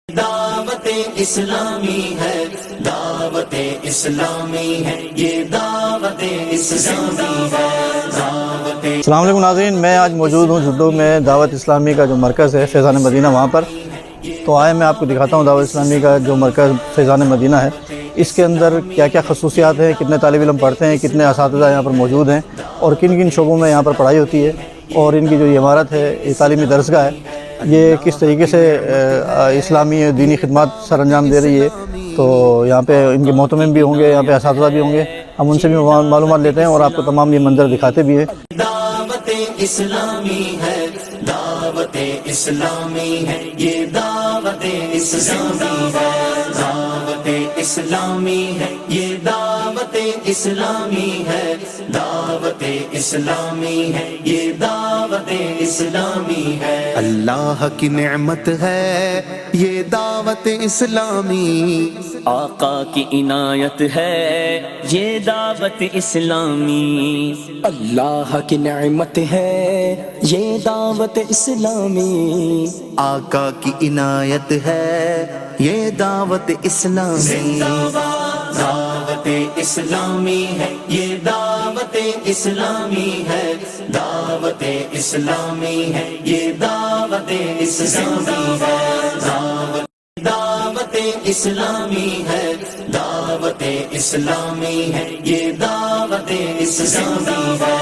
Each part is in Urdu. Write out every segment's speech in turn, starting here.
دعوت اسلامی ہے، دعوت اسلامی ہے، یہ دعوت اسلامی ہے، دعوت۔ السلام علیکم ناظرین، میں آج موجود ہوں جھڈو میں دعوت اسلامی کا جو مرکز ہے فیضان مدینہ، وہاں پر تو آئے میں آپ کو دکھاتا ہوں دعوت اسلامی کا جو مرکز فیضان مدینہ ہے، اس کے اندر کیا کیا خصوصیات ہیں، کتنے طالب علم پڑھتے ہیں، کتنے اساتذہ یہاں پر موجود ہیں اور کن کن شعبوں میں یہاں پر پڑھائی ہوتی ہے، اور ان کی جو یہ عمارت ہے، یہ تعلیمی درسگاہ ہے، یہ کس طریقے سے اسلامی دینی خدمات سر انجام دے رہی ہے۔ تو یہاں پہ ان کے محتمم بھی ہوں گے، یہاں پہ اساتذہ بھی ہوں گے، ہم ان سے بھی معلومات لیتے ہیں اور آپ کو تمام یہ منظر دکھاتے بھی ہیں۔ دعوت اسلامی ہے، دعوت اسلامی ہے، یہ دعوت اسلامی ہے، دعوت اسلامی ہے، یہ دعوت اسلامی ہے، دعوت اسلامی ہے، یہ دعوت اسلامی ہے۔ اللہ کی نعمت ہے یہ دعوت اسلامی، آقا کی عنایت ہے یہ دعوت اسلامی، اللہ کی نعمت ہے یہ دعوت اسلامی، آقا کی عنایت ہے یہ دعوت اسلامی۔ دعوت اسلامی ہے، یہ دعوت اسلامی ہے، دعوت اسلامی ہے، یہ دعوت اسلامی ہے، دعوت اسلامی ہے، دعوت اسلامی ہے، یہ دعوت اسلامی ہے،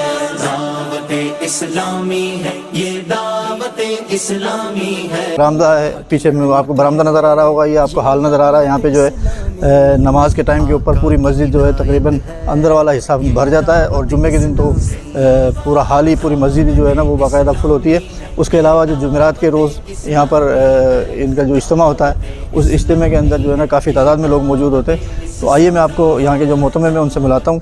دعوت اسلامی ہے، یہ دعوت اسلامی ہے۔ برآمدہ ہے، پیچھے میں آپ کو برآمدہ نظر آ رہا ہوگا، یہ آپ کو ہال نظر آ رہا ہے۔ یہاں پہ جو ہے نماز کے ٹائم کے اوپر پوری مسجد جو ہے تقریباً اندر والا حصہ بھر جاتا ہے، اور جمعے کے دن تو پورا حال ہی، پوری مسجد جو ہے نا وہ باقاعدہ فل ہوتی ہے۔ اس کے علاوہ جو جمعرات کے روز یہاں پر ان کا جو اجتماع ہوتا ہے، اس اجتماع کے اندر جو ہے نا کافی تعداد میں لوگ موجود ہوتے ہیں۔ تو آئیے میں آپ کو یہاں کے جو محتمم ہیں ان سے ملاتا ہوں۔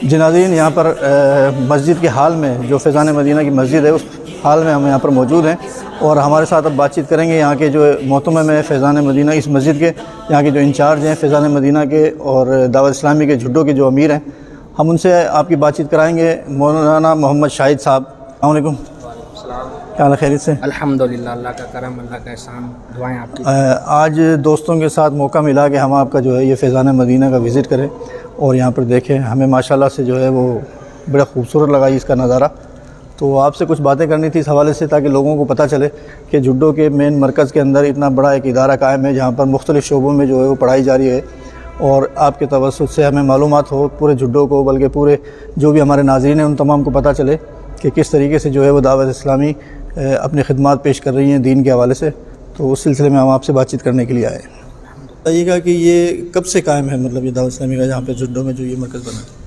جی ناظرین، یہاں پر مسجد کے حال میں جو فیضان مدینہ کی مسجد ہے، اس حال میں ہم یہاں پر موجود ہیں اور ہمارے ساتھ اب بات چیت کریں گے یہاں کے جو محتمم ہے فیضان مدینہ اس مسجد کے، یہاں کے جو انچارج ہیں فیضان مدینہ کے اور دعوت اسلامی کے جھڈو کے جو امیر ہیں، ہم ان سے آپ کی بات چیت کرائیں گے۔ مولانا محمد شاہد صاحب، السلام علیکم۔ کیا حال ہے، خیریت سے؟ الحمدللہ، اللہ کا کرم، اللہ کا احسان، دعائیں آپ کی۔ آج دوستوں کے ساتھ موقع ملا کہ ہم آپ کا جو ہے یہ فیضان مدینہ کا وزٹ کریں اور یہاں پر دیکھیں، ہمیں ماشاءاللہ سے جو ہے وہ بڑا خوبصورت لگا اس کا نظارہ۔ تو آپ سے کچھ باتیں کرنی تھی اس حوالے سے تاکہ لوگوں کو پتہ چلے کہ جھڈو کے مین مرکز کے اندر اتنا بڑا ایک ادارہ قائم ہے جہاں پر مختلف شعبوں میں جو ہے وہ پڑھائی جاری ہے، اور آپ کے توسط سے ہمیں معلومات ہو پورے جھڈو کو، بلکہ پورے جو بھی ہمارے ناظرین ہیں ان تمام کو پتہ چلے کہ کس طریقے سے جو ہے وہ دعوت اسلامی اپنی خدمات پیش کر رہی ہیں دین کے حوالے سے۔ تو اس سلسلے میں ہم آپ سے بات چیت کرنے کے لیے آئے ہیں۔ بتائیے گا کہ یہ کب سے قائم ہے، مطلب یہ دعوت اسلامی کا جہاں پہ جھڈو میں جو یہ مرکز بنا ہے؟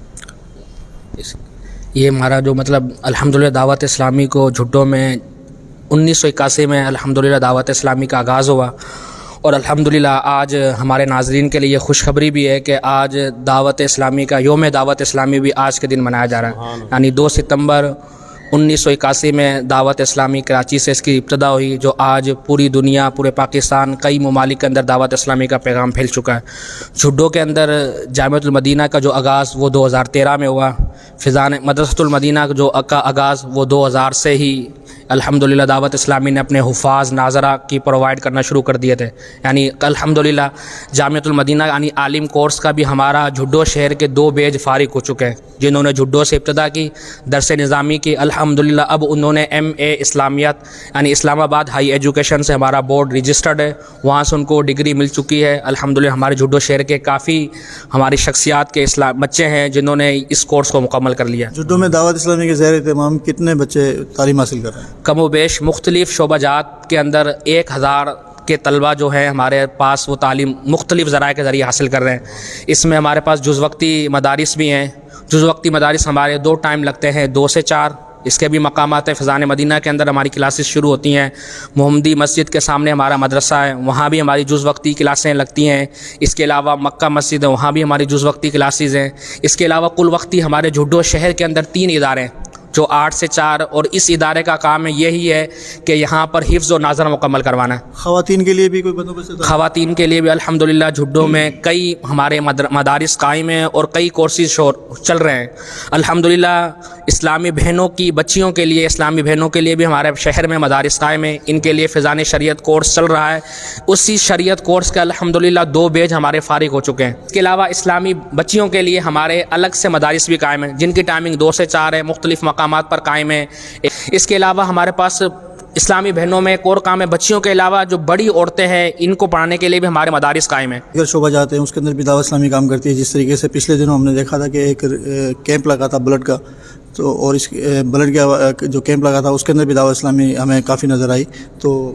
یہ ہمارا جو مطلب الحمدللہ دعوت اسلامی کو جھڈو میں 1981 میں الحمدللہ دعوت اسلامی کا آغاز ہوا، اور الحمدللہ آج ہمارے ناظرین کے لیے یہ خوشخبری بھی ہے کہ آج دعوت اسلامی کا یوم دعوت اسلامی بھی آج کے دن منایا جا رہا ہے، یعنی 2 ستمبر 1981 میں دعوت اسلامی کراچی سے اس کی ابتدا ہوئی، جو آج پوری دنیا، پورے پاکستان، کئی ممالک کے اندر دعوت اسلامی کا پیغام پھیل چکا ہے۔ جھڈو کے اندر جامعۃ المدینہ کا جو آغاز وہ 2013 میں ہوا، فیضان مدرسۃ المدینہ کا آغاز وہ 2000 سے ہی الحمدللہ دعوت اسلامی نے اپنے حفاظ ناظرہ کی پرووائڈ کرنا شروع کر دیے تھے، یعنی الحمدللہ جامعۃ المدینہ یعنی عالم کورس کا بھی ہمارا جھڈو شہر کے 2 بیچ فارغ ہو چکے ہیں، جنہوں نے جھڈو سے ابتدا کی، درس نظامی کی، الحمدللہ اب انہوں نے MA اسلامیات یعنی اسلام آباد ہائی ایجوکیشن سے ہمارا بورڈ رجسٹرڈ ہے، وہاں سے ان کو ڈگری مل چکی ہے۔ الحمدللہ ہمارے جھڈو شہر کے کافی ہماری شخصیات کے بچے ہیں جنہوں نے اس کورس کو مکمل کر لیا۔ جھڈو میں دعوت اسلامی کے زیر اہتمام کتنے بچے تعلیم حاصل کر رہے ہیں؟ کم و بیش مختلف شعبہ جات کے اندر 1000 کے طلبہ جو ہیں ہمارے پاس وہ تعلیم مختلف ذرائع کے ذریعے حاصل کر رہے ہیں۔ اس میں ہمارے پاس جز وقتی مدارس بھی ہیں، جز وقتی مدارس ہمارے 2 ٹائم لگتے ہیں، 2 سے 4، اس کے بھی مقامات ہیں۔ فیضان مدینہ کے اندر ہماری کلاسز شروع ہوتی ہیں، محمدی مسجد کے سامنے ہمارا مدرسہ ہے، وہاں بھی ہماری جز وقتی کلاسیں لگتی ہیں۔ اس کے علاوہ مکہ مسجد ہے، وہاں بھی ہماری جز وقتی کلاسز ہیں۔ اس کے علاوہ کل وقتی ہمارے جھڈو شہر کے اندر 3 ادارے ہیں، جو 8 سے 4 اور اس ادارے کا کام یہی ہے کہ یہاں پر حفظ و نظر مکمل کروانا ہے. خواتین کے لیے بھی کوئی بندوبست ہے؟ خواتین کے لیے بھی الحمدللہ جھڈو میں کئی ہمارے مدارس قائم ہیں اور کئی کورسز چل رہے ہیں. الحمدللہ اسلامی بہنوں کی بچیوں کے لیے اسلامی بہنوں کے لیے بھی ہمارے شہر میں مدارس قائم ہیں. ان کے لیے فیضان شریعت کورس چل رہا ہے. اسی شریعت کورس کے الحمدللہ 2 بیچ ہمارے فارغ ہو چکے ہیں. اس کے علاوہ اسلامی بچیوں کے لیے ہمارے الگ سے مدارس بھی قائم ہیں جن کی ٹائمنگ 2 سے 4 ہے, مختلف مقامات پر قائم ہے. اس کے علاوہ ہمارے پاس اسلامی بہنوں میں ایک اور کام ہے, بچیوں کے علاوہ جو بڑی عورتیں ہیں ان کو پڑھانے کے لیے بھی ہمارے مدارس قائم ہیں. اگر شعبہ جاتے ہیں اس کے اندر بھی دعوت اسلامی کام کرتی ہے. جس طریقے سے پچھلے دنوں ہم نے دیکھا تھا کہ ایک کیمپ لگا تھا بلڈ کا, تو اور اس بلڈ کا جو کیمپ لگا تھا اس کے اندر بھی دعوت اسلامی ہمیں کافی نظر آئی. تو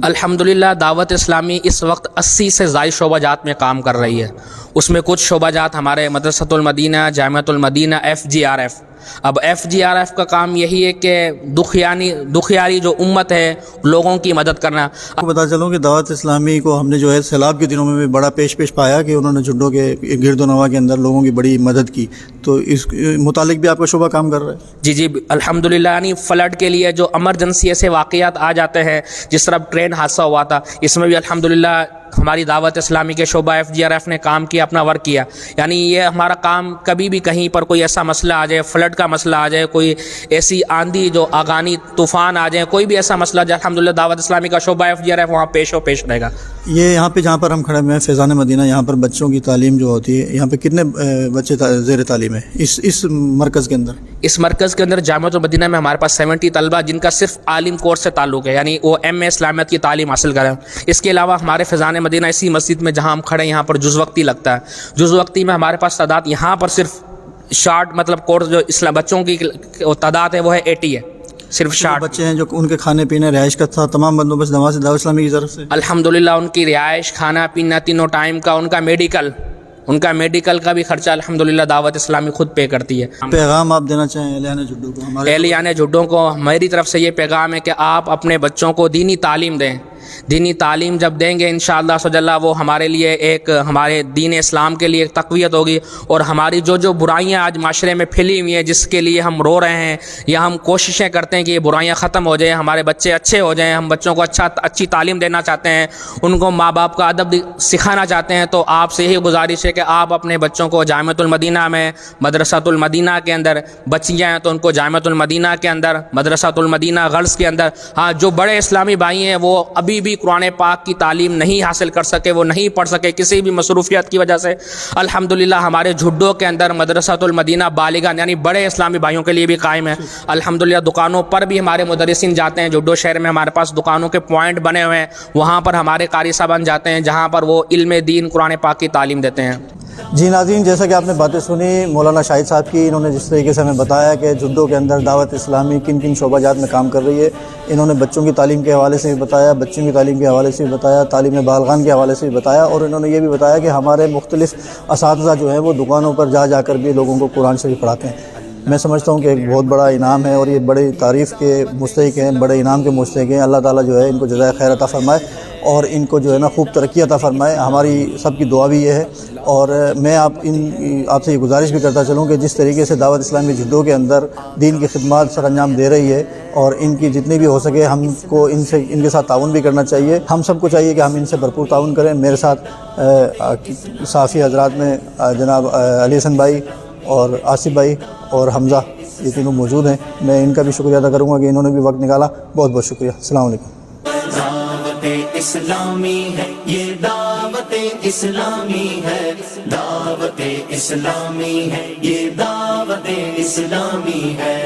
الحمدللہ دعوت اسلامی اس وقت 80 سے زائد شعبہ جات میں کام کر رہی ہے. اس میں کچھ شعبہ جات ہمارے مدرسۃ المدینہ, جامعۃ المدینہ, FGRF. اب FGRF کا کام یہی ہے کہ دکھیاری جو امت ہے لوگوں کی مدد کرنا. آپ کو بتا چلوں کہ دعوت اسلامی کو ہم نے جو ہے سیلاب کے دنوں میں بھی بڑا پیش پایا کہ انہوں نے جھڈو کے گرد و نواح کے اندر لوگوں کی بڑی مدد کی. تو اس متعلق بھی آپ کا شعبہ کام کر رہا ہے؟ جی الحمدللہ. یعنی فلڈ کے لیے جو ایمرجنسی ایسے واقعات آ جاتے ہیں, جس طرح ٹرین حادثہ ہوا تھا, اس میں بھی الحمدللہ ہماری دعوت اسلامی کے شعبہ FGRF نے کام کیا, اپنا ورک کیا. یعنی یہ ہمارا کام کبھی بھی کہیں پر کوئی ایسا مسئلہ آ جائے, فلڈ کا مسئلہ آ جائے, کوئی ایسی آندھی جو آگانی طوفان آ جائے, کوئی بھی ایسا مسئلہ جائے, الحمدللہ دعوت اسلامی کا شعبہ FGRF وہاں پیش رہے گا. یہ یہاں پہ جہاں پر ہم کھڑے ہوئے ہیں فیضان مدینہ, یہاں پر بچوں کی تعلیم جو ہوتی ہے, یہاں پہ کتنے بچے زیر تعلیم ہیں اس مرکز کے اندر؟ اس مرکز کے اندر جامعۃ المدینہ میں ہمارے پاس 70 طلبہ جن کا صرف عالم کورس سے تعلق ہے, یعنی وہ MA اسلامیت کی تعلیم حاصل کریں. اس کے علاوہ ہمارے فیضان مدینہ اسی مسجد میں جہاں ہم کھڑے ہیں یہاں پر جز وقتی لگتا ہے. جز وقتی میں ہمارے پاس تعداد یہاں پر صرف شارٹ مطلب کورس جو اسلام بچوں کی تعداد ہے وہ ہے 80 ہے, صرف 60 بچے ہیں. جو ان کے کھانے پینے رہائش کا تھا تمام بندوبست دعوت اسلامی کی طرف سے الحمدللہ. ان کی رہائش, کھانا پینا, تینوں ٹائم کا, ان کا میڈیکل کا بھی خرچہ الحمدللہ دعوت اسلامی خود پے کرتی ہے. پیغام آپ دینا چاہیں اہلیان جھڈو کو؟ اہلیان جھڈو کو میری طرف سے یہ پیغام ہے کہ آپ اپنے بچوں کو دینی تعلیم دیں. دینی تعلیم جب دیں گے انشاءاللہ سجلہ وہ ہمارے لیے ایک ہمارے دین اسلام کے لیے ایک تقویت ہوگی. اور ہماری جو برائیاں آج معاشرے میں پھیلی ہوئی ہیں, جس کے لیے ہم رو رہے ہیں یا ہم کوششیں کرتے ہیں کہ یہ برائیاں ختم ہو جائیں, ہمارے بچے اچھے ہو جائیں, ہم بچوں کو اچھی تعلیم دینا چاہتے ہیں, ان کو ماں باپ کا ادب سکھانا چاہتے ہیں, تو آپ سے یہی گزارش ہے کہ آپ اپنے بچوں کو جامعۃ المدینہ میں, مدرسۃ المدینہ کے اندر, بچیاں ہیں تو ان کو جامعۃ المدینہ کے اندر, مدرسۃ المدینہ غرض کے اندر. ہاں, جو بڑے اسلامی بھائی ہیں وہ ابھی بھی قرآن پاک کی تعلیم نہیں حاصل کر سکے, وہ نہیں پڑھ سکے کسی بھی مصروفیات کی وجہ سے, الحمدللہ ہمارے جھڈو کے اندر مدرسۃ المدینہ بالغان یعنی بڑے اسلامی بھائیوں کے لیے بھی قائم ہے. الحمدللہ دکانوں پر بھی ہمارے مدرسین جاتے ہیں. جھڈو شہر میں ہمارے پاس دکانوں کے پوائنٹ بنے ہوئے ہیں, وہاں پر ہمارے قاری صاحبان جاتے ہیں جہاں پر وہ علم دین قرآن پاک کی تعلیم دیتے ہیں. جی ناظرین, جیسا کہ آپ نے باتیں سنی مولانا شاہد صاحب کی, انہوں نے جس طریقے سے ہمیں بتایا کہ جھڈو کے اندر دعوت اسلامی کن شعبہ جات میں کام کر رہی ہے. انہوں نے بچوں کی تعلیم کے حوالے سے بھی بتایا, بچوں کی تعلیم کے حوالے سے بھی بتایا, تعلیم بالغان کے حوالے سے بھی بتایا, اور انہوں نے یہ بھی بتایا کہ ہمارے مختلف اساتذہ جو ہیں وہ دکانوں پر جا کر بھی لوگوں کو قرآن شریف پڑھاتے ہیں. میں سمجھتا ہوں کہ ایک بہت بڑا انعام ہے اور یہ بڑی تعریف کے مستحق ہیں, بڑے انعام کے مستحق ہیں. اللہ تعالیٰ جو ہے ان کو جزائے خیر عطا فرمائے اور ان کو جو ہے نا خوب ترقی عطا فرمائے. ہماری سب کی دعا بھی یہ ہے. اور میں آپ سے یہ گزارش بھی کرتا چلوں کہ جس طریقے سے دعوت اسلامی جھڈو کے اندر دین کی خدمات سر انجام دے رہی ہے, اور ان کی جتنی بھی ہو سکے ہم کو ان کے ساتھ تعاون بھی کرنا چاہیے. ہم سب کو چاہیے کہ ہم ان سے بھرپور تعاون کریں. میرے ساتھ صحافی حضرات میں جناب علی حسن بھائی اور آصف بھائی اور حمزہ, یہ تینوں موجود ہیں. میں ان کا بھی شکریہ ادا کروں گا کہ انہوں نے بھی وقت نکالا. بہت بہت شکریہ. السلام علیکم. دعوت اسلامی ہے یہ, دعوت اسلامی ہے, دعوت اسلامی ہے یہ, دعوت اسلامی ہے.